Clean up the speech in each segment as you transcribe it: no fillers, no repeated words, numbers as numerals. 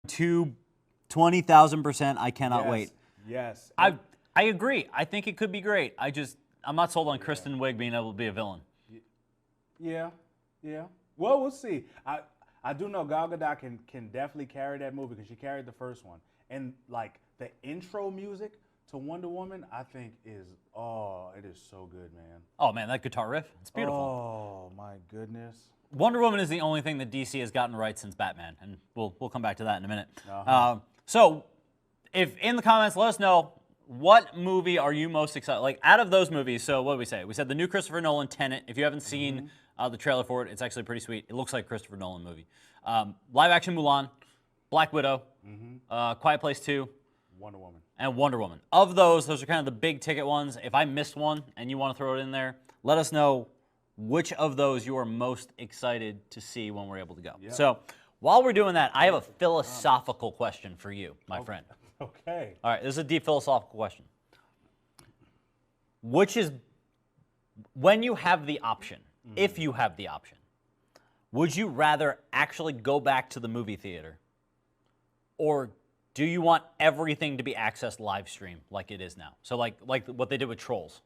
to 20,000%. I cannot Yes, wait. Yes. I agree. I think it could be great. I'm not sold on Kristen Wiig being able to be a villain. Yeah. Well, we'll see. I do know Gal Gadot can definitely carry that movie because she carried the first one. And like the intro music to Wonder Woman, I think it is so good, man. Oh man, that guitar riff, it's beautiful. Oh my goodness. Wonder Woman is the only thing that DC has gotten right since Batman, and we'll come back to that in a minute. So, if in the comments, let us know what movie are you most excited. Like out of those movies, so what did we say? We said the new Christopher Nolan Tenet. If you haven't seen the trailer for it, it's actually pretty sweet. It looks like a Christopher Nolan movie. Live action Mulan, Black Widow, Quiet Place 2, Wonder Woman. and Wonder Woman. Of those are kind of the big ticket ones. If I missed one and you want to throw it in there, let us know which of those you are most excited to see when we're able to go. Yep. So while we're doing that, I have a philosophical question for you, my friend. Okay. All right, this is a deep philosophical question. Which is, when you have the option, if you have the option, would you rather actually go back to the movie theater, or do you want everything to be accessed live stream like it is now? So like what they did with Trolls.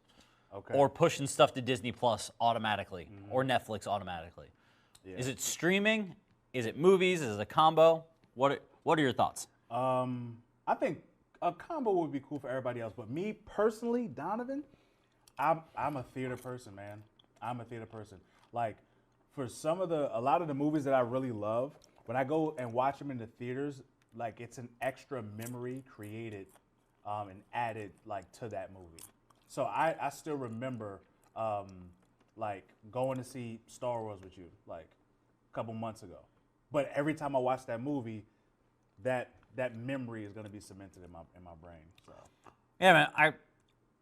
Okay. Or pushing stuff to Disney Plus automatically, or Netflix automatically. Yeah. Is it streaming? Is it movies? Is it a combo? What are your thoughts? I think a combo would be cool for everybody else, but me personally, Donovan, I'm a theater person, man. I'm a theater person. Like for a lot of the movies that I really love, when I go and watch them in the theaters, like it's an extra memory created and added like to that movie. So I still remember like going to see Star Wars with you like a couple months ago. But every time I watch that movie, that memory is going to be cemented in my brain. So Yeah, man,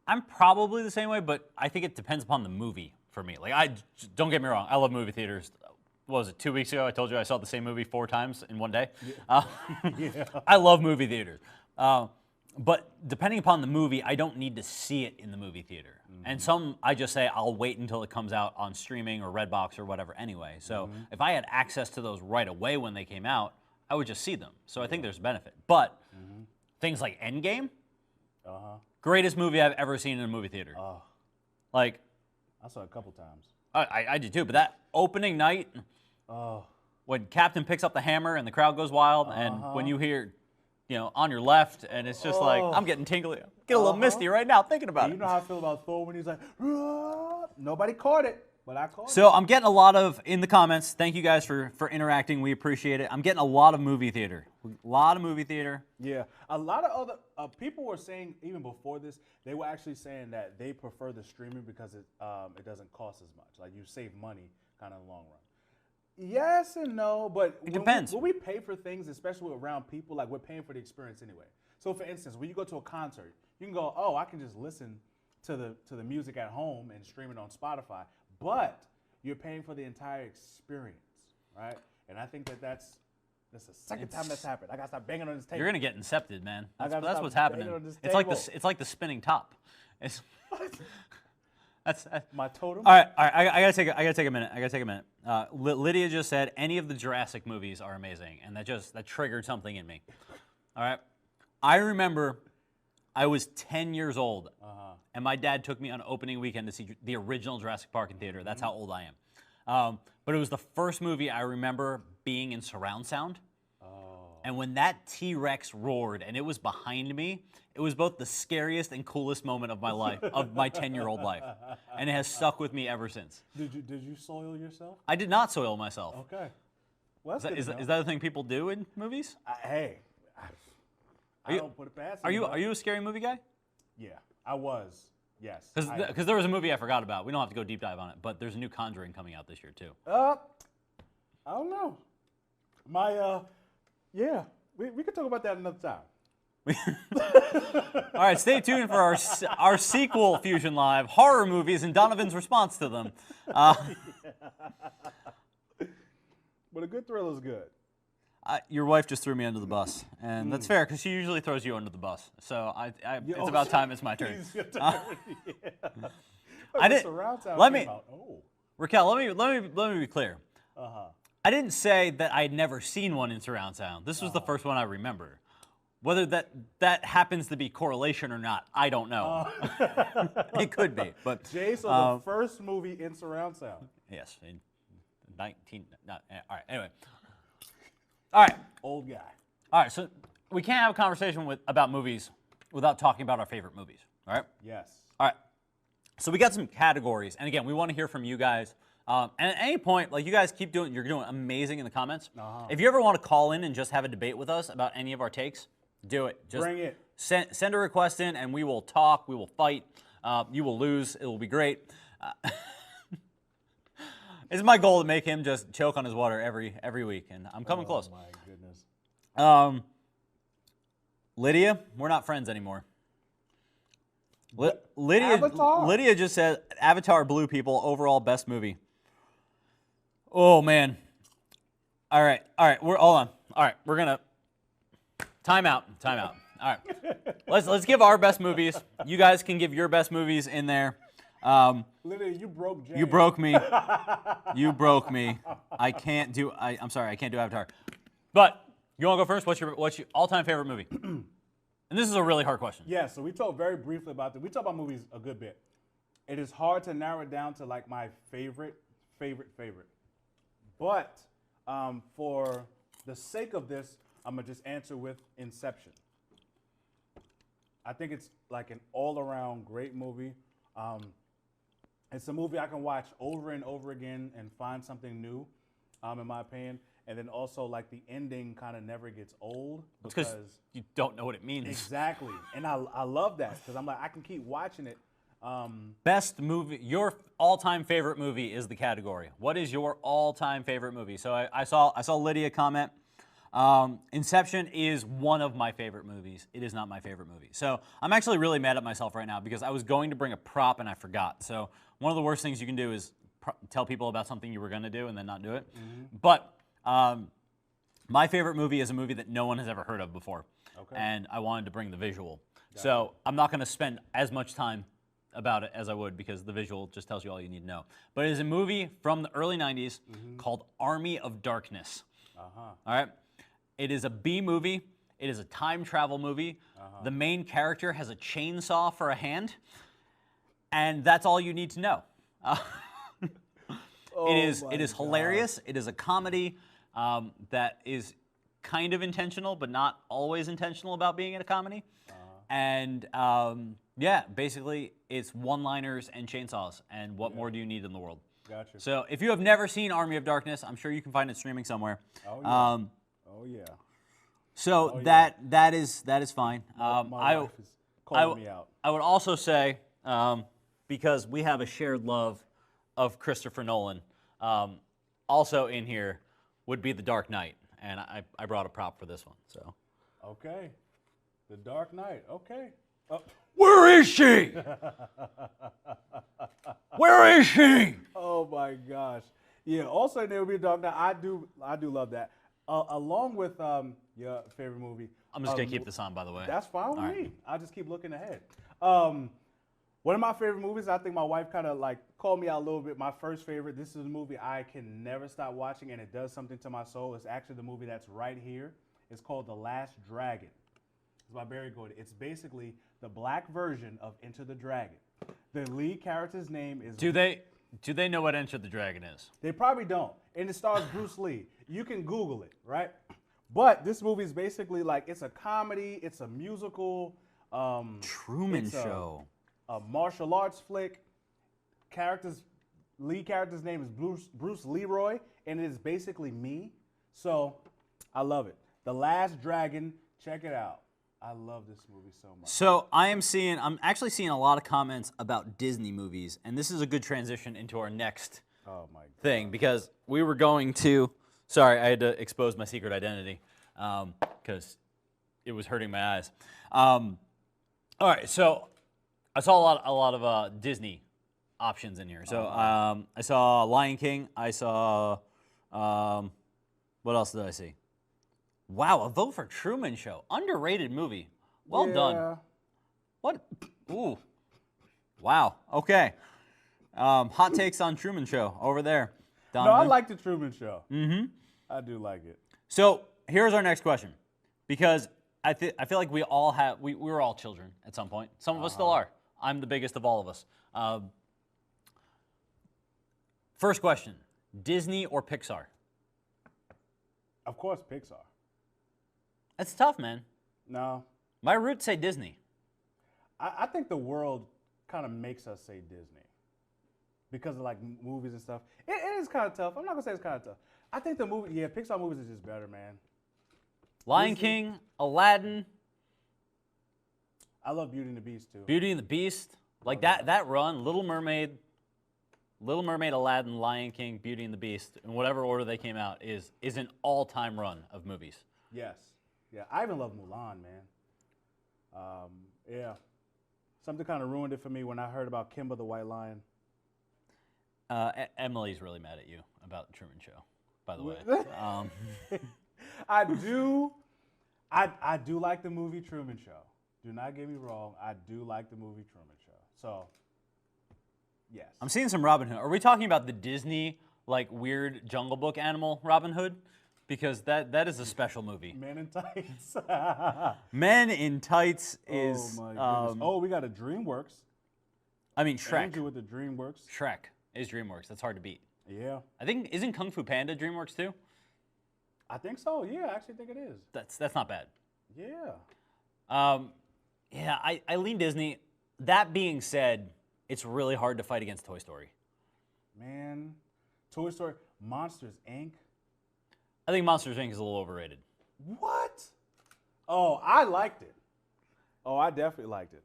I'm probably the same way, but I think it depends upon the movie for me. Like, don't get me wrong, I love movie theaters. What was it, 2 weeks ago? I told you I saw the same movie 4 times in one day. yeah. I love movie theaters. But depending upon the movie, I don't need to see it in the movie theater. And some, I just say, I'll wait until it comes out on streaming or Redbox or whatever anyway. So if I had access to those right away when they came out, I would just see them. So I think there's benefit. But things like Endgame, greatest movie I've ever seen in a movie theater. Like, I saw it a couple times. I did too, but that opening night, when Captain picks up the hammer and the crowd goes wild, and when you hear, on your left, and it's just like, I'm getting tingly. Get a little misty right now thinking about You it. know how I feel about Thor when he's like, "Rah!" Nobody caught it, but I caught it. So I'm getting a lot of, in the comments, thank you guys for interacting. We appreciate it. I'm getting a lot of movie theater. Yeah, a lot of other people were saying, even before this, they were actually saying that they prefer the streaming because it doesn't cost as much. Like you save money kind of in the long run. Yes and no, but It depends. When we pay for things, especially around people, like we're paying for the experience anyway. So for instance, when you go to a concert, you can go, oh, I can just listen to the music at home and stream it on Spotify, but you're paying for the entire experience, right? And I think that's the second time that's happened. I gotta stop banging on this table. You're gonna get incepted, man. That's stop what's happening. banging on this It's like table. it's like the spinning top. It's that's. My totem. All right. I gotta take a minute. Lydia just said any of the Jurassic movies are amazing, and that triggered something in me. All right. I remember I was 10 years old, and my dad took me on opening weekend to see the original Jurassic Park in theater. That's how old I am. But it was the first movie I remember being in surround sound. And when that T-Rex roared and it was behind me, it was both the scariest and coolest moment of my life, of my 10-year-old life. And it has stuck with me ever since. Did you soil yourself? I did not soil myself. Okay. Well, that's Is good to know. that a thing people do in movies? Hey, I don't put it past you. Are you a scary movie guy? Yeah, I was. Yes. Because there was a movie I forgot about. We don't have to go deep dive on it, but there's a new Conjuring coming out this year too. I don't know. Yeah, we could talk about that another time. All right, stay tuned for our sequel, Fusion Live, horror movies and Donovan's response to them. But a good thrill is good. Your wife just threw me under the bus, and that's fair because she usually throws you under the bus. So it's about time it's my turn. It's your turn. I didn't. Surround sound Let came me, out. Oh. Raquel. Let me be clear. I didn't say that I had never seen one in surround sound. This was the first one I remember. Whether that happens to be correlation or not, I don't know. It could be, but Jay saw the first movie in surround sound. yes, in 19. Not, all right. Anyway, all right, Old guy. all right. So we can't have a conversation about movies without talking about our favorite movies. All right. Yes. All right. So we got some categories, and again, we want to hear from you guys. And at any point, like you guys keep doing, you're doing amazing in the comments. If you ever want to call in and just have a debate with us about any of our takes, do it. Just Bring it. Send a request in, and we will talk. We will fight. You will lose. It will be great. It's my goal to make him just choke on his water every week, and I'm coming close. Oh my goodness. Lydia, we're not friends anymore. Lydia, Avatar. Lydia just said Avatar Blue People overall best movie. Oh man. All right. Hold on. All right, we're gonna time out. All right, let's give our best movies. You guys can give your best movies in there. Literally, you broke Jay. You broke me. You broke me. I can't do. I'm sorry. I can't do Avatar. But you want to go first? What's your all-time favorite movie? And this is a really hard question. Yeah, so we talked very briefly about this. We talk about movies a good bit. It is hard to narrow it down to like my favorite. But for the sake of this, I'm gonna just answer with Inception. I think it's like an all-around great movie. It's a movie I can watch over and over again and find something new, in my opinion. And then also, like, the ending kind of never gets old Because you don't know what it means. exactly. And I love that because I'm like, I can keep watching it. Best movie, your all-time favorite movie is the category. What is your all-time favorite movie? So I saw Lydia comment. Inception is one of my favorite movies. It is not my favorite movie. So I'm actually really mad at myself right now because I was going to bring a prop and I forgot. So one of the worst things you can do is tell people about something you were going to do and then not do it. But my favorite movie is a movie that no one has ever heard of before. Okay. And I wanted to bring the visual. So I'm not going to spend as much time about it as I would because the visual just tells you all you need to know. But it is a movie from the early 90s called Army of Darkness. All right? It is a B movie. It is a time travel movie. The main character has a chainsaw for a hand. And that's all you need to know. It is hilarious. It is a comedy that is kind of intentional, but not always intentional about being in a comedy. And yeah, basically, it's one-liners and chainsaws. And what more do you need in the world? Gotcha. So if you have never seen Army of Darkness, I'm sure you can find it streaming somewhere. Oh, yeah. Oh, yeah. So yeah. that is fine. My wife is calling me out. I would also say, because we have a shared love of Christopher Nolan, also in here would be The Dark Knight, and I brought a prop for this one. So. Okay. The Dark Knight. Okay. Where is she? Where is she? Oh my gosh. Yeah. Also, there will be Dark Knight. I do love that. Along with your favorite movie. I'm just gonna keep this on, by the way. That's fine with All right. me. I'll just keep looking ahead. One of my favorite movies, I think my wife kind of like called me out a little bit. My first favorite, this is a movie I can never stop watching, and it does something to my soul. It's actually the movie that's right here. It's called The Last Dragon. It's by Barry Gordy. It's basically the black version of Enter the Dragon. The lead character's name is... Do they know what Enter the Dragon is? They probably don't. And it stars Bruce Lee. You can Google it, right? But this movie is basically like, it's a comedy, it's a musical. Truman it's Show. A martial arts flick. Lead character's name is Bruce Leroy, and it is basically me. So I love it. The Last Dragon, check it out. I love this movie so much. So I'm actually seeing a lot of comments about Disney movies, and this is a good transition into our next Oh my God. thing because we were going to. Sorry, I had to expose my secret identity because it was hurting my eyes. All right, so I saw a lot of Disney options in here. So I saw Lion King. I saw what else did I see? Wow, a vote for Truman Show. Underrated movie. Well done. What? Ooh. Wow. Okay. Hot takes on Truman Show over there. No, I Donovan? like the Truman Show. Mm-hmm. I do like it. So here's our next question, because I feel like we all have we were all children at some point. Some of us still are. I'm the biggest of all of us. First question: Disney or Pixar? Of course, Pixar. That's tough, man. No, My roots say Disney. I think the world kind of makes us say Disney because of like movies and stuff. It is kind of tough. I'm not gonna say it's kind of tough. I think the Pixar movies is just better, man. Lion Disney. King, Aladdin, I love Beauty and the Beast too. Beauty and the Beast, like that run, Little Mermaid, Aladdin, Lion King, Beauty and the Beast, in whatever order they came out, is an all-time run of movies. Yes. Yeah. I even love Mulan, man. Yeah. Something kind of ruined it for me when I heard about Kimba the White Lion. Emily's really mad at you about the Truman Show, by the way. I do like the movie Truman Show. Do not get me wrong. I do like the movie Truman Show. So, yes. I'm seeing some Robin Hood. Are we talking about the Disney, like, weird Jungle Book animal Robin Hood? Because that is a special movie. Men in Tights. Men in Tights is, oh, my goodness. We got a DreamWorks. I mean, Shrek. Andrew with the DreamWorks. Shrek is DreamWorks. That's hard to beat. Yeah. I think, isn't Kung Fu Panda DreamWorks too? I think so. Yeah, I actually think it is. That's not bad. Yeah. Yeah, I lean Disney. That being said, it's really hard to fight against Toy Story. Man. Toy Story. Monsters, Inc. I think Monsters, Inc. is a little overrated. What? Oh, I liked it. Oh, I definitely liked it.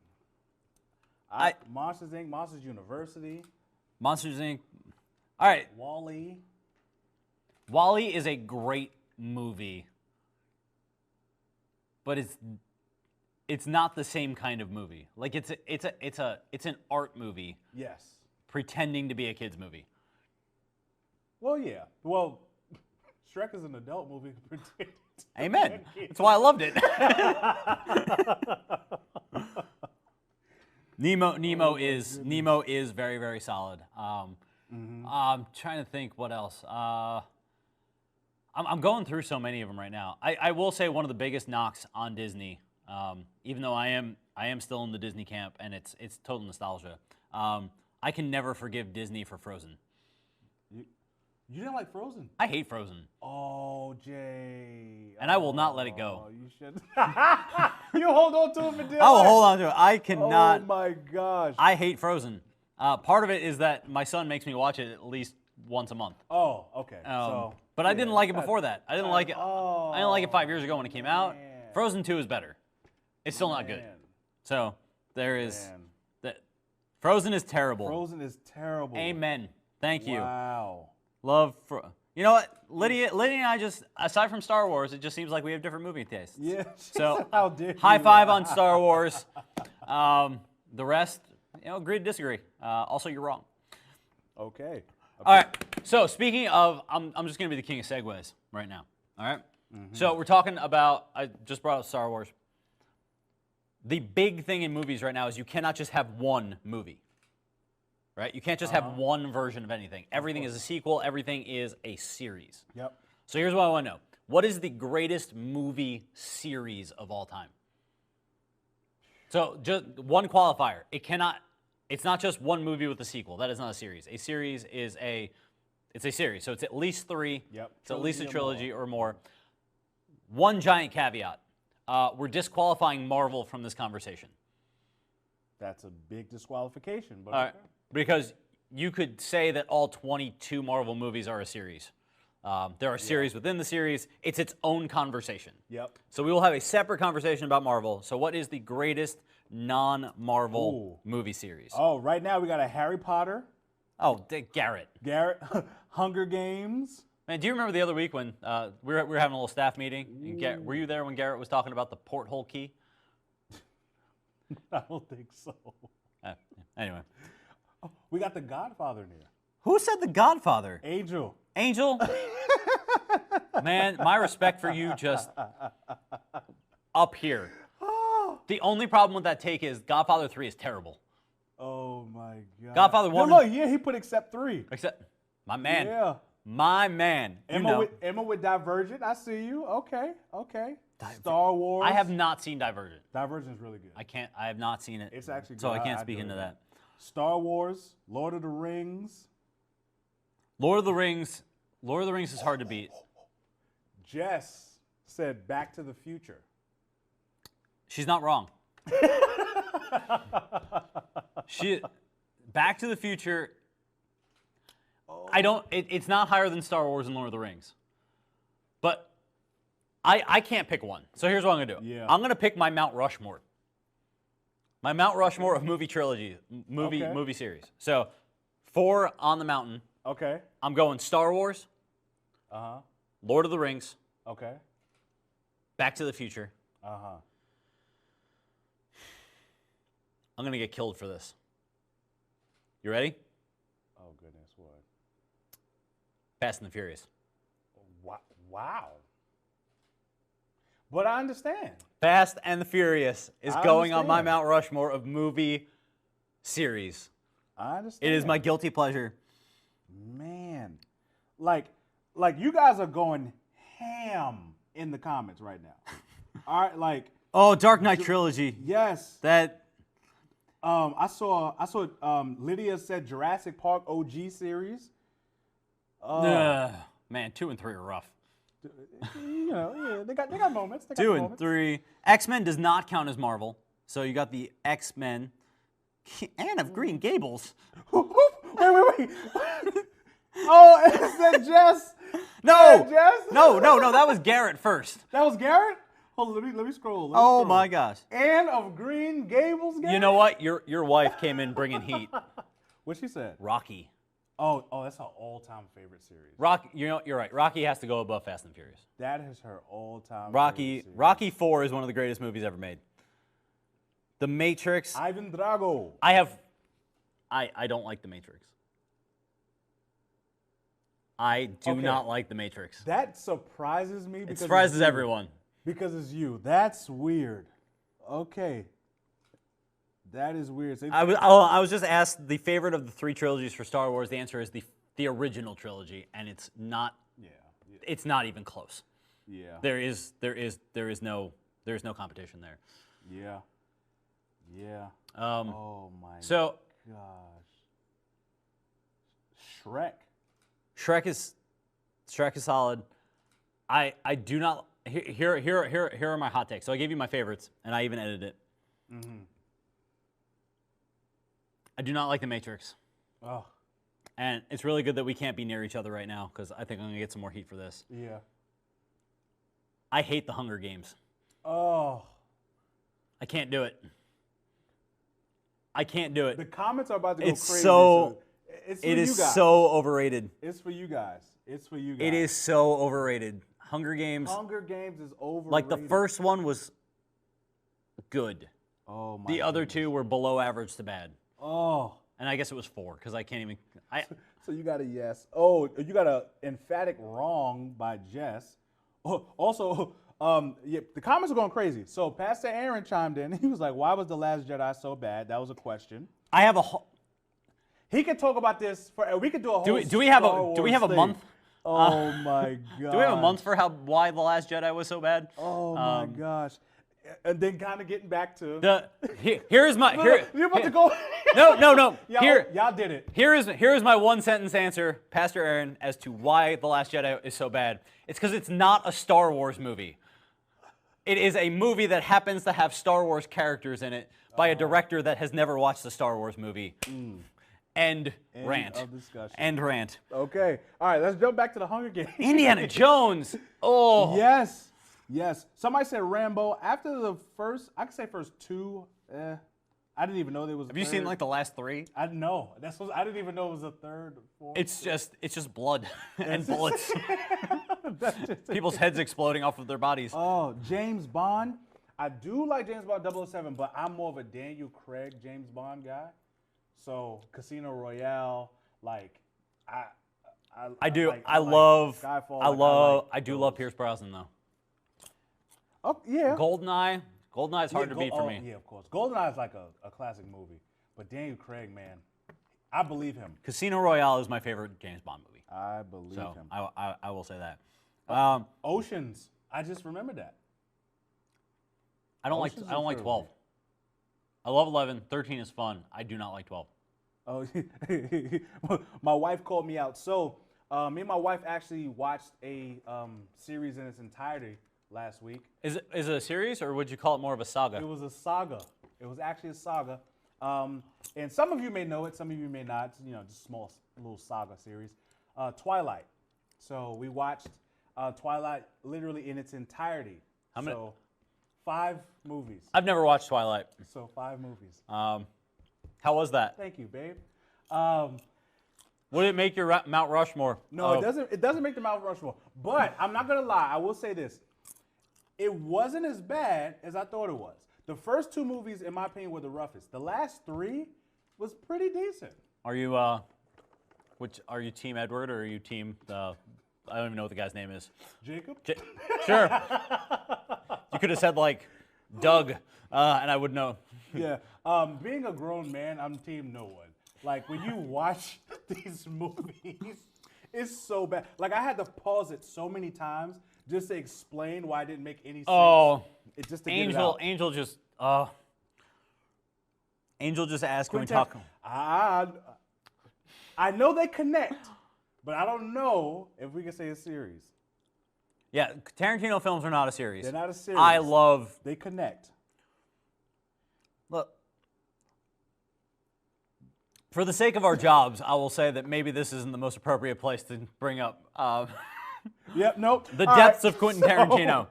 Monsters, Inc., Monsters University, Monsters, Inc. All right, Wall-E. WALL-E is a great movie, but it's not the same kind of movie. Like it's an art movie Yes. pretending to be a kids movie. Well, yeah. Well, Shrek is an adult movie. Amen. That's why I loved it. Nemo is very, very solid. I'm trying to think what else. I'm going through so many of them right now. I will say one of the biggest knocks on Disney, even though I am still in the Disney camp and it's total nostalgia. I can never forgive Disney for Frozen. You didn't like Frozen? I hate Frozen, Oh, Jay. and I will not let it go. Oh, you should. You hold on to it for dear I will life. hold on to it. I cannot. Oh my gosh. I hate Frozen. Part of it is that my son makes me watch it at least once a month. Oh, okay. But I didn't like it before that. I didn't like it. I didn't like it 5 years ago when it came out. man. Frozen 2 is better. It's still not good. Man. So there is Man. that. Frozen is terrible. Frozen is terrible. Amen. Thank you. Wow. Love. You know what, Lydia and I just, aside from Star Wars, it just seems like we have different movie tastes. Yeah. So How dare high you. five on Star Wars. The rest, agree to disagree. Also, you're wrong. Okay. All right. So speaking of, I'm just going to be the king of segues right now. All right? So we're talking about, I just brought up Star Wars. The big thing in movies right now is you cannot just have one movie. Right? You can't just have one version of anything. Everything is a sequel. Everything is a series. Yep. So here's what I want to know. What is the greatest movie series of all time? So just one qualifier. It's not just one movie with a sequel. That is not a series. A series is it's a series. So it's at least 3. Yep. It's at least a Trilogy trilogy or more. One giant caveat. We're disqualifying Marvel from this conversation. That's a big disqualification. But All right. okay. Because you could say that all 22 Marvel movies are a series. There are series within the series. It's its own conversation. Yep. So we will have a separate conversation about Marvel. So what is the greatest non-Marvel movie series? Oh, right now we got a Harry Potter, Oh, Garrett. Garrett, Hunger Games. Man, do you remember the other week when we were having a little staff meeting? And were you there when Garrett was talking about the porthole key? I don't think so. Anyway. We got The Godfather near. Who said The Godfather? Angel. Angel? Man, my respect for you just up here. The only problem with that take is Godfather 3 is terrible. Oh my God. Godfather 1. No, yeah, he put except 3. Except, my man. Yeah. My man. You know. Emma with Divergent. I see you. Okay. Star Wars. I have not seen Divergent. Divergent is really good. I have not seen it. It's actually good. So I can't I speak do into it. that. Star Wars, Lord of the Rings. Lord of the Rings is hard to beat. Jess said Back to the Future. She's not wrong. Back to the Future. It's not higher than Star Wars and Lord of the Rings. But I can't pick one. So here's what I'm gonna do. Yeah. I'm gonna pick my Mount Rushmore. My Mount Rushmore of movie trilogy, Okay. movie series. So 4 on the mountain. Okay. I'm going Star Wars, Uh-huh. Lord of the Rings, Okay. Back to the Future. Uh-huh. I'm gonna get killed for this. You ready? Oh, goodness, what? Fast and the Furious. Wow. But I understand. Fast and the Furious is I going on my understand. Mount Rushmore of movie series. I understand. It is my guilty pleasure. Man. Like you guys are going ham in the comments right now. All right, like, Oh, Dark Knight trilogy. yes. That I saw Lydia said Jurassic Park OG series. man, 2 and 3 are rough. You know, yeah, they got moments. They got 2 and moments. 3. X-Men does not count as Marvel. So you got the X-Men. Anne of Green Gables. Wait. Oh, is that Jess? No, Jess? no, that was Garrett first. That was Garrett? Hold on, let me scroll. Oh my gosh. Anne of Green Gables, Garrett? You know what? Your wife came in bringing heat. What she said? Rocky. Oh, that's her all-time favorite series. Rocky, you're right. Rocky has to go above Fast and Furious. That is her all-time Rocky favorite series. Rocky 4 is one of the greatest movies ever made. The Matrix. Ivan Drago. I don't like The Matrix. I do Okay. not like The Matrix. That surprises me. It Because surprises it's you. everyone. Because it's you. That's weird. Okay. That is weird. So- I was just asked the favorite of the 3 trilogies for Star Wars. The answer is the original trilogy, and it's not even close. Yeah. There is no competition there. Yeah. Yeah. Um, Oh my so gosh. Shrek. Shrek is solid. I do not. Here are my hot takes. So I gave you my favorites, and I even edited it. Mm-hmm. I do not like The Matrix. Oh. And it's really good that we can't be near each other right now because I think I'm going to get some more heat for this. Yeah. I hate The Hunger Games. Oh. I can't do it. I can't do it. The comments are about to go It's crazy. so- it's for It you is guys. so overrated. It's for you guys. It's for you guys. It is so overrated. Hunger Games, Hunger Games is overrated. like the first one was good. Oh my. The other goodness. 2 were below average to bad. Oh. And I guess it was 4 because I can't even. So you got a yes. Oh, you got a emphatic wrong by Jess. Oh, also, yeah, the comments are going crazy. So Pastor Aaron chimed in. He was like, "Why was The Last Jedi so bad?" That was a question. I have a. He could talk about this for. We could do a whole. Do we have Star a Wars thing. month? Oh my god. Do we have a month for why The Last Jedi was so bad? Oh my gosh. And then kind of getting back to Here's my You're about to go. No. Y'all did it. Here is my 1-sentence answer, Pastor Aaron, as to why The Last Jedi is so bad. It's because it's not a Star Wars movie. It is a movie that happens to have Star Wars characters in it by a director that has never watched a Star Wars movie. End rant. of discussion. End rant. Okay. All right. Let's jump back to the Hunger Games. Indiana Jones. Oh. Yes. Yes. Somebody said Rambo. After the first, I could say first 2. I didn't even know there was. Have you seen like the last 3? I know. That's what I didn't even know it was a 3rd, 4th. It's just blood and bullets. People's heads exploding off of their bodies. Oh, James Bond. I do like James Bond 007, but I'm more of a Daniel Craig James Bond guy. So Casino Royale, like I do. like- I like love. Skyfall, I like, love. I like do love Pierce Brosnan though. Oh yeah. Goldeneye. Goldeneye is hard to Yeah, beat for me. Yeah, of course. GoldenEye is like a classic movie, but Daniel Craig, man, I believe him. Casino Royale is my favorite James Bond movie. I believe So him. I will say that. Oceans. I just remembered that. I don't like Ocean's I don't a like trilogy. 12. I love 11. 13 is fun. I do not like 12. Oh, my wife called me out. So, me and my wife actually watched a series in its entirety last week. Is it a series, or would you call it more of a saga? It was a saga. It was actually a saga. And some of you may know it, some of you may not. It's, just small little saga series. Twilight. So we watched Twilight literally in its entirety. How many- So 5 movies. I've never watched Twilight. So 5 movies. How was that? Thank you, babe. Would it make your Mount Rushmore? No, it doesn't. It doesn't make the Mount Rushmore. But I'm not gonna lie. I will say this: it wasn't as bad as I thought it was. The first 2 movies, in my opinion, were the roughest. The last 3 was pretty decent. Are you are you Team Edward or are you Team I don't even know what the guy's name is. Jacob. Sure. You could have said like Doug, and I would know. Yeah. Being a grown man, I'm team no one. Like when you watch these movies, it's so bad. Like I had to pause it so many times just to explain why it didn't make any sense. Oh, It just to get it out. Angel just asked, can we Quintet- talk? I know they connect, but I don't know if we can say a series. Yeah, Tarantino films are not a series. They're not a series. I love. They connect. Look, for the sake of our jobs, I will say that maybe this isn't the most appropriate place to bring up Yep. Nope. the All depths right, of Quentin Tarantino.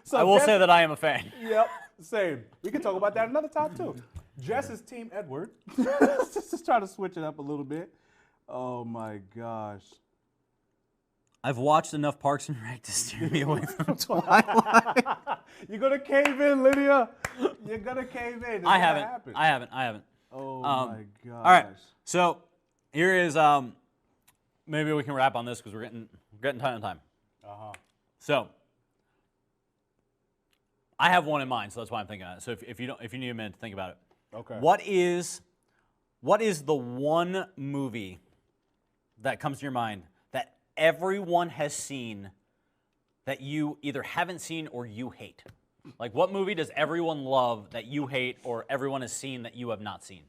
so I will Jess- say that I am a fan. Yep. Same. We can talk about that another time too. Jess is Team Edward. Just try to switch it up a little bit. Oh my gosh. I've watched enough Parks and Rec to steer me away from Twilight. You're gonna cave in, Lydia. You're gonna cave in. It's I gonna haven't. happen. I haven't. Oh my gosh. All right. So here is maybe we can wrap on this because we're getting tight on time. So I have one in mind, so that's why I'm thinking of it. So if you need a minute to think about it, Okay. what is the one movie that comes to your mind that everyone has seen that you either haven't seen or you hate? Like, what movie does everyone love that you hate or everyone has seen that you have not seen?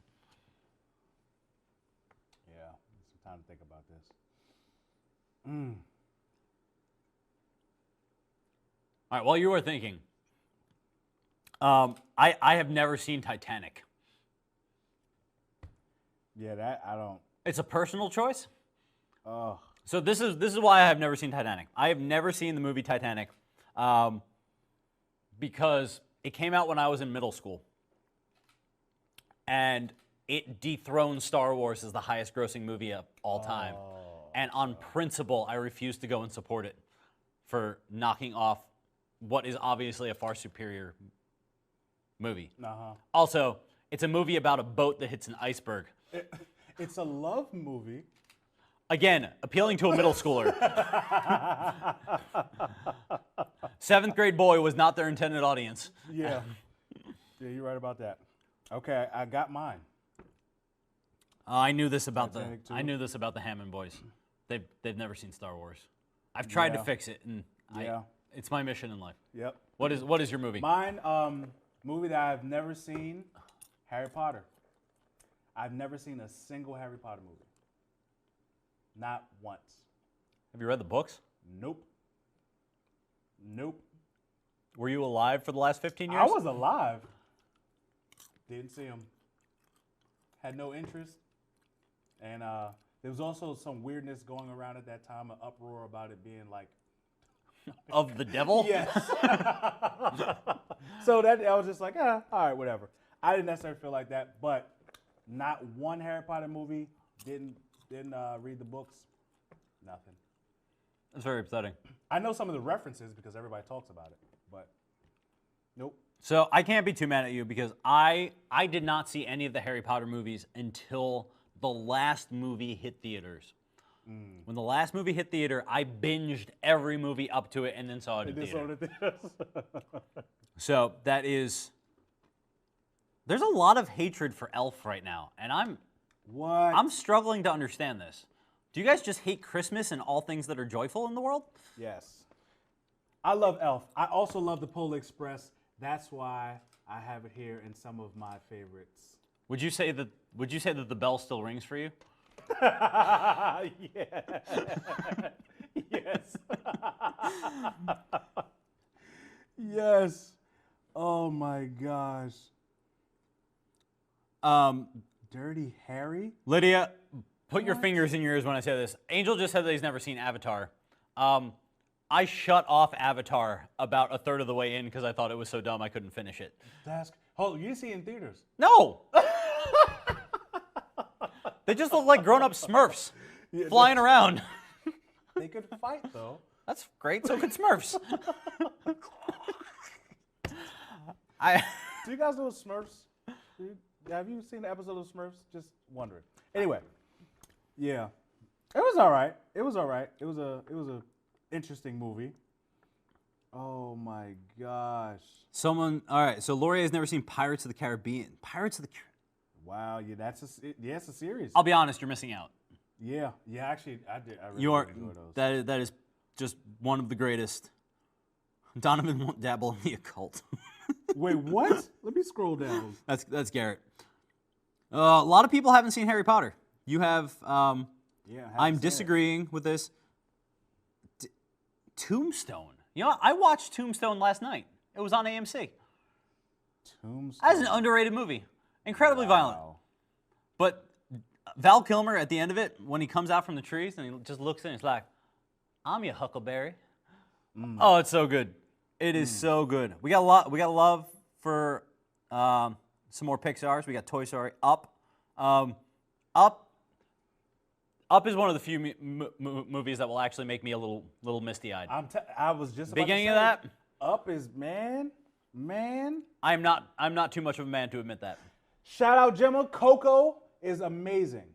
Yeah. Some time to think about this. All right, while you were thinking, I have never seen Titanic. Yeah, that I don't. It's a personal choice. Oh. So this is why I have never seen Titanic. I have never seen the movie Titanic because it came out when I was in middle school, and it dethroned Star Wars as the highest-grossing movie of all time. And on principle, I refuse to go and support it for knocking off what is obviously a far superior movie. Also, it's a movie about a boat that hits an iceberg. It's a love movie. Again, appealing to a middle schooler. 7th grade boy was not their intended audience. Yeah. Yeah, you're right about that. Okay, I got mine. I knew this about Titanic I too. knew this about the Hammond boys. They've never seen Star Wars. I've tried to Yeah. fix it, and Yeah. it's my mission in life. Yep. What is your movie? Mine, movie that I've never seen, Harry Potter. I've never seen a single Harry Potter movie. Not once. Have you read the books? Nope. Nope. Were you alive for the last 15 years? I was alive. Didn't see them. Had no interest. And there was also some weirdness going around at that time, an uproar about it being like, Of the devil? yes. So that I was just like, all right, whatever. I didn't necessarily feel like that, but not one Harry Potter movie. Didn't read the books. Nothing. That's very upsetting. I know some of the references because everybody talks about it, but nope. So I can't be too mad at you because I did not see any of the Harry Potter movies until the last movie hit theaters. When the last movie hit theater, I binged every movie up to it and then saw it in theater. So that is. There's a lot of hatred for Elf right now, and I'm What? struggling to understand this. Do you guys just hate Christmas and all things that are joyful in the world? Yes. I love Elf. I also love the Polar Express. That's why I have it here in some of my favorites. Would you say that the bell still rings for you? Yeah. Yes. Yes. Oh my gosh. Dirty Harry? Lydia, put your fingers in your ears when I say this. Angel just said that he's never seen Avatar. I shut off Avatar about a third of the way in because I thought it was so dumb I couldn't finish it. Hold on, you didn't see it in theaters. No! They just look like grown-up Smurfs flying around. They could fight though. That's great, so could Smurfs. Do you guys know Smurfs? Have you seen the episode of Smurfs? Just wondering. Anyway, yeah, it was all right. It was all right. It was a interesting movie. Oh my gosh! All right. So Laurier has never seen Pirates of the Caribbean. Pirates of the Caribbean. Wow, yeah, it's a series. I'll be honest, you're missing out. Yeah, actually, I did. I really You are enjoy those. that is just one of the greatest. Donovan won't dabble in the occult. Wait, what? Let me scroll down. That's Garrett. A lot of people haven't seen Harry Potter. You have. Yeah, I'm disagreeing with this. Tombstone. You know, I watched Tombstone last night. It was on AMC. Tombstone. As an underrated movie. Incredibly violent. But Val Kilmer at the end of it, when he comes out from the trees and he just looks in, it's like, I'm your Huckleberry. Oh, it's so good. It is so good. We got love for some more Pixar's. We got Toy Story, Up. Up is one of the few movies that will actually make me a little misty-eyed. I was just about Beginning to of say, that. Up is man. I'm not too much of a man to admit that. Shout out Gemma. Coco is amazing.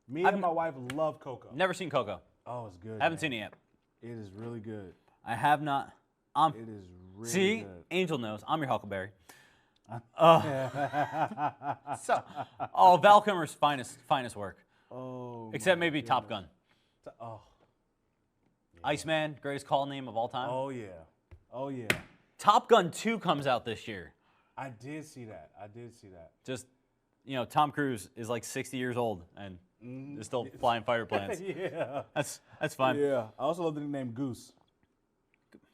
Me and my wife love Coco. Never seen Coco. Oh, it's good. Haven't seen it yet. It is really good. I have not. It is really See, good. Angel knows. I'm your Huckleberry. Val Kilmer's finest work. Oh. Except maybe Top Gun. Oh. Iceman, greatest call name of all time. Oh yeah. Oh yeah. Top Gun 2 comes out this year. I did see that. Just, Tom Cruise is like 60 years old and is still flying fighter planes. Yeah. That's fun. Yeah. I also love the nickname Goose.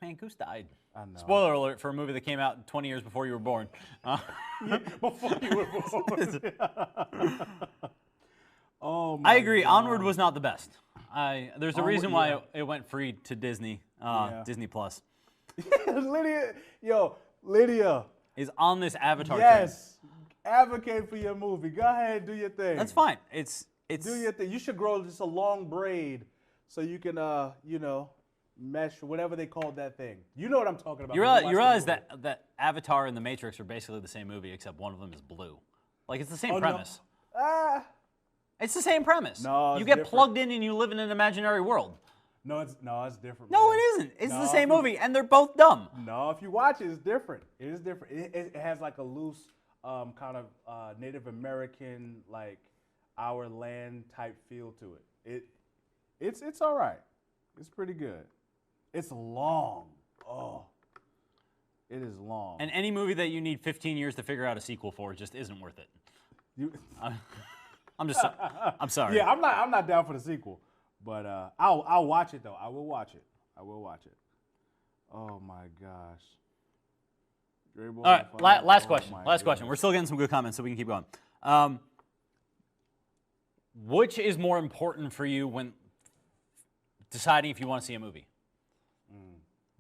Man, Goose died. I know. Spoiler alert for a movie that came out 20 years before you were born. Before you were born. Oh my I agree. God. Onward was not the best. There's a reason why yeah. it went free to Disney, Disney Plus. Lydia. Is on this Avatar train. Yes. Advocate for your movie. Go ahead, do your thing. That's fine. It's Do your thing. You should grow just a long braid so you can, mesh whatever they call that thing. You know what I'm talking about. You when realize watch the movie. that Avatar and The Matrix are basically the same movie, except one of them is blue. Like, it's the same Oh, no. premise. It's the same premise. No, you it's get different. plugged in and you live in an imaginary world. No, it's different. No, man. it isn't. It's No, the same if you- movie, and they're both dumb. No, if you watch it, it's different. It is different. It has like a loose kind of Native American, like our land type feel to it. It's all right. It's pretty good. It's long. Oh, it is long. And any movie that you need 15 years to figure out a sequel for just isn't worth it. You, I'm sorry. yeah, I'm not down for the sequel, but I'll watch it though. I will watch it. Oh my gosh. All right, last question. Last question. We're still getting some good comments, so we can keep going. Which is more important for you when deciding if you want to see a movie?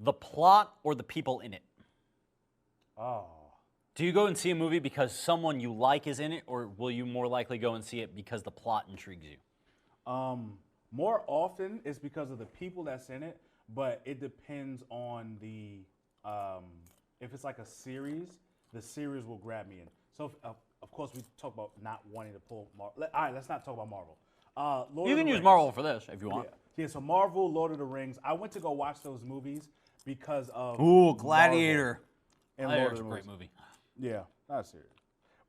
The plot or the people in it? Oh. Do you go and see a movie because someone you like is in it, or will you more likely go and see it because the plot intrigues you? More often it's because of the people that's in it, but it depends on the if it's like a series, the series will grab me in. So of course we talk about not wanting to pull Marvel. All right, let's not talk about Marvel. Lord You of can the use Rings. Marvel for this if you want. Yeah, so Marvel, Lord of the Rings. I went to go watch those movies because of Ooh, Gladiator. Marvel and Lord Gladiator's of a the great Rings. movie. Yeah, not serious.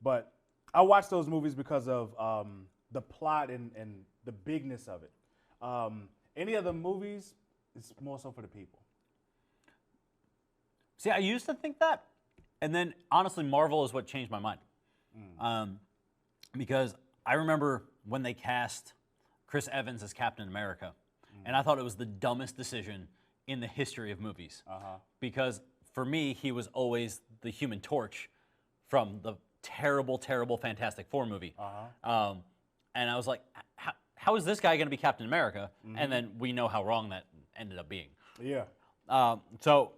But I watched those movies because of the plot and the bigness of it. Any other movies, it's more so for the people. See, I used to think that, and then honestly, Marvel is what changed my mind. Because I remember when they cast Chris Evans as Captain America, and I thought it was the dumbest decision in the history of movies. Because for me, he was always the Human Torch from the terrible, terrible Fantastic Four movie. And I was like, how is this guy going to be Captain America? And then we know how wrong that ended up being. Yeah. So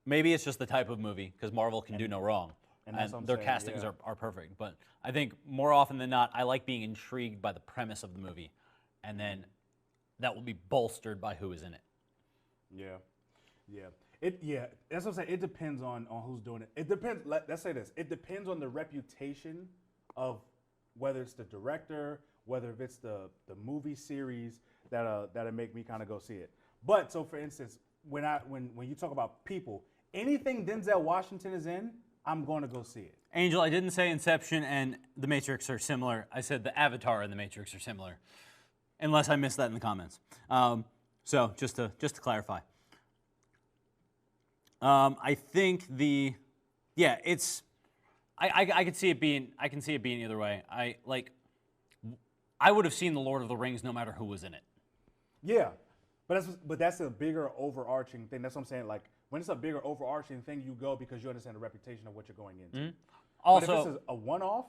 maybe it's just the type of movie, because Marvel can do no wrong. and that's what I'm their saying, castings yeah. are perfect. But I think more often than not, I like being intrigued by the premise of the movie. And then that will be bolstered by who is in it. Yeah, yeah. That's what I'm saying. It depends on who's doing it. It depends. Let's say this. It depends on the reputation of whether it's the director, whether it's the movie series that'll make me kind of go see it. But so for instance, when you talk about people, anything Denzel Washington is in, I'm going to go see it. Angel, I didn't say Inception and The Matrix are similar. I said the Avatar and The Matrix are similar, unless I missed that in the comments. So just to clarify, I think it's. I could see it being. I can see it being either way. I would have seen The Lord of the Rings no matter who was in it. Yeah, but that's a bigger overarching thing. That's what I'm saying. Like when it's a bigger overarching thing, you go because you understand the reputation of what you're going into. Mm-hmm. But if Also, this is a one-off,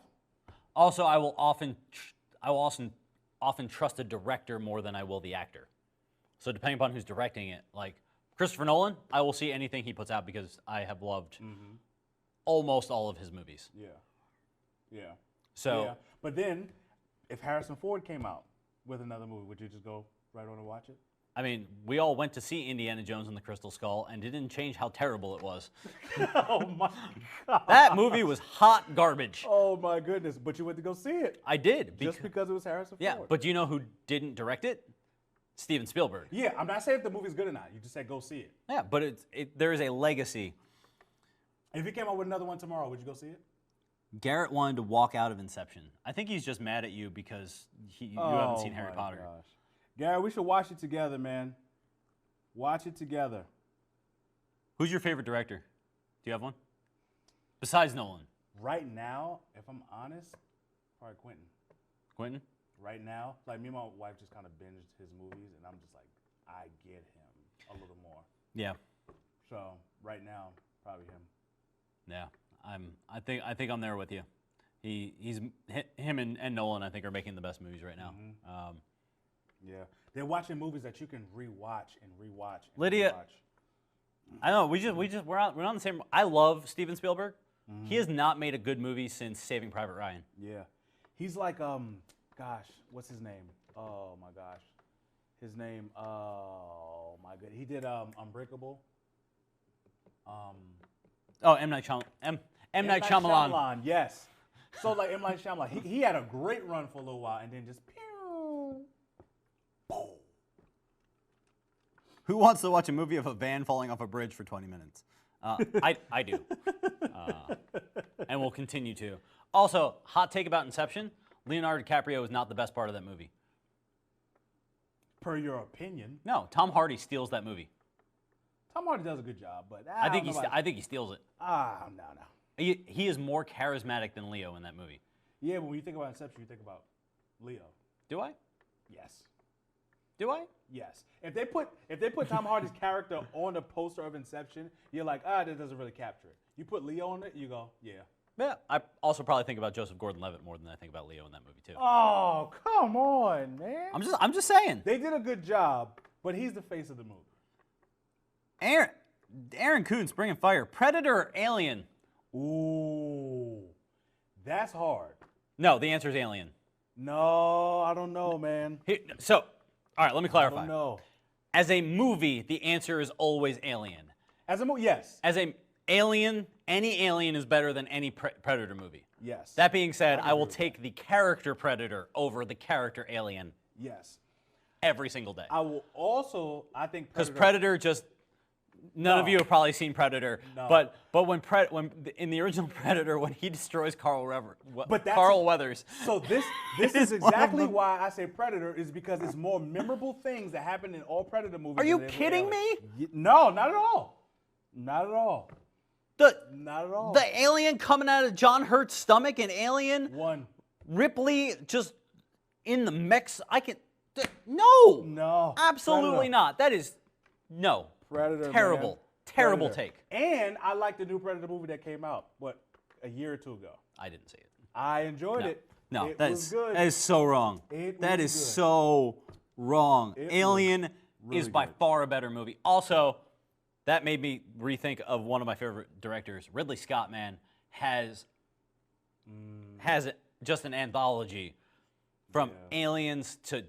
also I will often trust a director more than I will the actor. So depending upon who's directing it, like Christopher Nolan, I will see anything he puts out because I have loved almost all of his movies. yeah. So Yeah. But then, if Harrison Ford came out with another movie, would you just go right on and watch it? I mean, we all went to see Indiana Jones and the Crystal Skull, and it didn't change how terrible it was. Oh my God. That movie was hot garbage. Oh my goodness! But you went to go see it I did. just because it was Harrison Yeah, Ford. but do you know who didn't direct it? Steven Spielberg. Yeah, I'm not saying if the movie's good or not. You just said go see it. Yeah, but there is a legacy. If he came out with another one tomorrow, would you go see it? Garrett wanted to walk out of Inception. I think he's just mad at you because you haven't seen Harry Potter. Gosh. Gary, we should watch it together, man. Watch it together. Who's your favorite director? Do you have one? Besides Nolan. Right now, if I'm honest, probably Quentin. Quentin? Right now, like me and my wife just kind of binged his movies, and I'm just like, I get him a little more. Yeah. So right now, probably him. Yeah. I think I'm there with you. Him and Nolan, I think, are making the best movies right now. Yeah, they're watching movies that you can rewatch and rewatch. And Lydia- rewatch. I know we're on the same. I love Steven Spielberg. He has not made a good movie since Saving Private Ryan. Yeah, he's like gosh, what's his name? Oh my gosh, his name. Oh my god, he did Unbreakable. Oh, M. Night Shyamalan. M. Night Shyamalan. Yes. So like M. Night Shyamalan, he had a great run for a little while, and then just pew. Boom. Who wants to watch a movie of a van falling off a bridge for 20 minutes? I do, and we'll continue to. Also, hot take about Inception: Leonardo DiCaprio is not the best part of that movie. Per your opinion, No, Tom Hardy steals that movie. Tom Hardy does a good job, but I think he steals it. no. He is more charismatic than Leo in that movie. Yeah, but when you think about Inception, you think about Leo. Do I? Yes. Do I? Yes. If they put Tom Hardy's character on the poster of Inception, you're like, that doesn't really capture it. You put Leo on it, you go, yeah. Yeah. I also probably think about Joseph Gordon-Levitt more than I think about Leo in that movie too. Oh, come on, man. I'm just saying. They did a good job, but he's the face of the movie. Aaron Koontz bringing fire. Predator or Alien? Ooh, that's hard. No, the answer is Alien. No, I don't know, man. So, all right, let me I clarify. don't know. As a movie, the answer is always Alien. As a movie, yes. As a Alien, any Alien is better than any Predator movie. Yes. That being said, I will agree with take the character Predator over the character Alien Yes. every single day. I will also, I think Because Predator just None of you have probably seen Predator, No. but when in the original Predator, when he destroys But that's Carl Weathers, So this is exactly why I say Predator is because it's more memorable things that happen in all Predator movies. Are you than every kidding alien. me? No, not at all. Not at all. Not at all. the alien coming out of John Hurt's stomach, and Alien One. Ripley just in the mix. No, No. absolutely Predator. not. That is no. Predator. Terrible, man. terrible Predator. take. And I like the new Predator movie that came out, a year or two ago. I didn't see it. I enjoyed it. No, It that was is good. that is so wrong. That was is good. so wrong. It was Alien is really by good. far a better movie. Also, that made me rethink of one of my favorite directors, Ridley Scott. Man, has just an anthology from Aliens to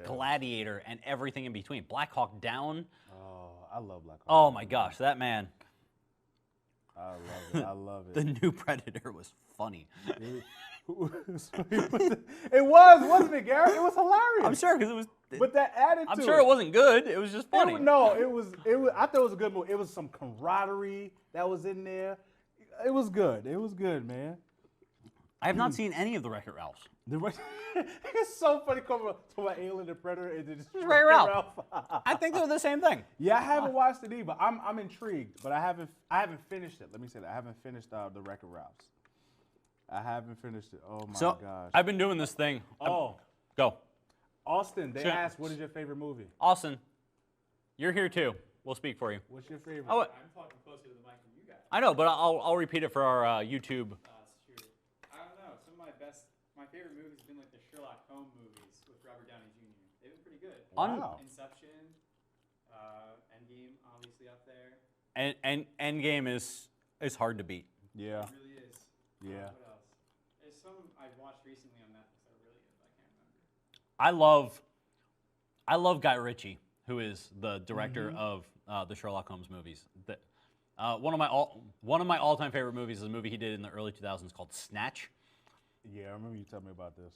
Gladiator and everything in between. Black Hawk Down. Oh, I love Black Hawk. Oh my gosh, that man. I love it. I love it. The new Predator was funny. It was, wasn't it, Garrett? It was hilarious. I'm sure because it was. But that added I'm to sure it wasn't good. It was just funny. No, it was. I thought it was a good movie. It was some camaraderie that was in there. It was good. It was good, man. I have not seen any of the Wreck-It Ralphs. It's so funny coming to my Alien and Predator and then just Wreck-It Ralph. I think they're the same thing. Yeah, I haven't watched it either. I'm intrigued, but I haven't finished it. Let me say that I haven't finished the Wreck-It Ralphs. I haven't finished it. Oh my So gosh. I've been doing this thing. Oh, Go, Austin. They Sure. asked, "What is your favorite movie?" Austin. You're here too. We'll speak for you. What's your favorite? Oh, I'm talking closer to the mic than you guys. I know, but I'll repeat it for our YouTube. It's true. I don't know. Some of my favorite movies have been like the Sherlock Holmes movies with Robert Downey Jr. They've been pretty good. Wow. Inception, Endgame, obviously up there. And Endgame is hard to beat. Yeah. It really is. Yeah. What else? There's some I've watched recently on Netflix that are really good, but I can't remember. I love Guy Ritchie, who is the director of the Sherlock Holmes movies. One of my all-time favorite movies is a movie he did in the early 2000s called Snatch. Yeah, I remember you telling me about this.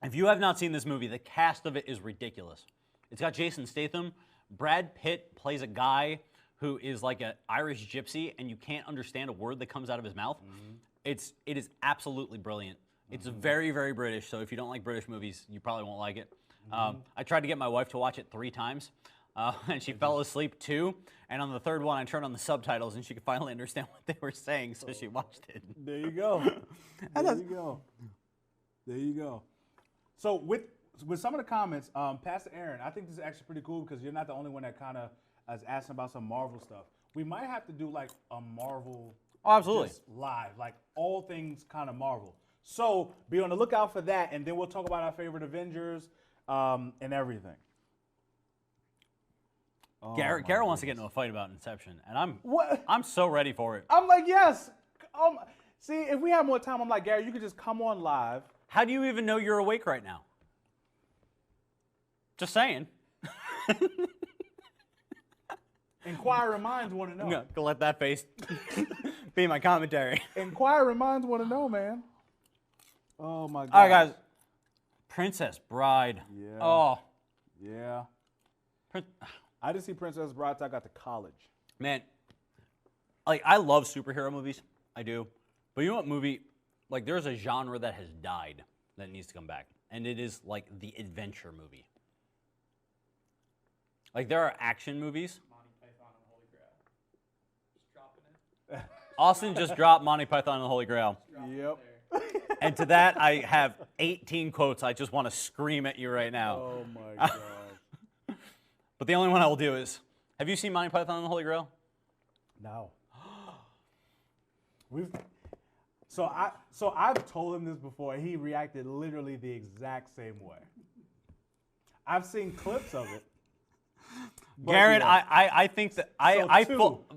If you have not seen this movie, the cast of it is ridiculous. It's got Jason Statham. Brad Pitt plays a guy who is like an Irish gypsy, and you can't understand a word that comes out of his mouth. It is absolutely brilliant. It's very, very British, so if you don't like British movies, you probably won't like it. I tried to get my wife to watch it 3 times, and she fell asleep 2. And on the third one, I turned on the subtitles, and she could finally understand what they were saying, so she watched it. There you go. There you go. There you go. So with some of the comments, Pastor Aaron, I think this is actually pretty cool because you're not the only one that kind of is asking about some Marvel stuff. We might have to do like a Marvel Oh, absolutely. just live, like all things kind of Marvel. So be on the lookout for that, and then we'll talk about our favorite Avengers and everything. Oh, Garrett wants to get into a fight about Inception, and What? I'm so ready for it. I'm like, yes. See, if we have more time, I'm like, Gary, you could just come on live. How do you even know you're awake right now? Just saying. Inquiring minds want to know. I'm gonna let that face be my commentary. Inquiring minds want to know, man. Oh my God. All right, guys. Princess Bride. Yeah. Oh, Yeah. Prin- I didn't see Princess Bride till I got to college. man. Like, I love superhero movies. I do. But you know what movie? Like, there's a genre that has died that needs to come back, and it is like the adventure movie. Like, there are action movies. Monty Python and the Holy Grail. Just dropping it. Austin just dropped Monty Python and the Holy Grail. Yep. And to that, I have 18 quotes I just want to scream at you right now. Oh my God. But the only one I will do is, have you seen Monty Python and the Holy Grail? No. I've told him this before. He reacted literally the exact same way. I've seen clips of it. But Garrett, yeah. I think that Harry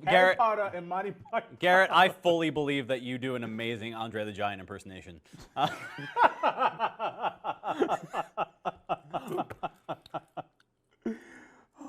Garrett, Potter and Monty Python. Garrett, I fully believe that you do an amazing Andre the Giant impersonation.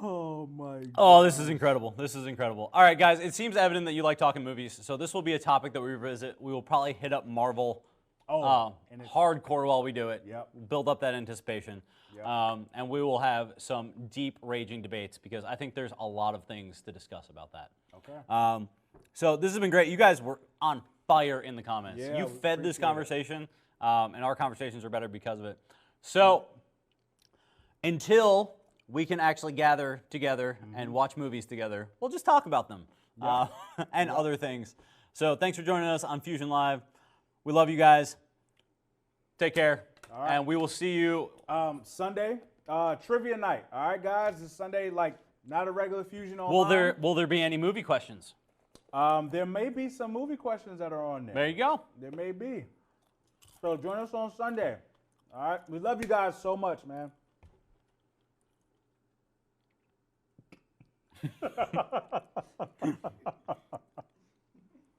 Oh my God. Oh, this is incredible. This is incredible. All right, guys, it seems evident that you like talking movies, so this will be a topic that we revisit. We will probably hit up Marvel and it's- hardcore while we do it. Yep. Build up that anticipation. Yep. And we will have some deep, raging debates because I think there's a lot of things to discuss about that. Okay. So this has been great. You guys were on fire in the comments. Yeah, You we fed this appreciate it. conversation, and our conversations are better because of it. So until we can actually gather together and watch movies together, we'll just talk about them and other things. So thanks for joining us on Fusion Live. We love you guys. Take care. All right. And we will see you. Sunday, trivia night. All right, guys. It's Sunday, like not a regular Fusion online. Will there be any movie questions? There may be some movie questions that are on there. There you go. There may be. So join us on Sunday. All right. We love you guys so much, man.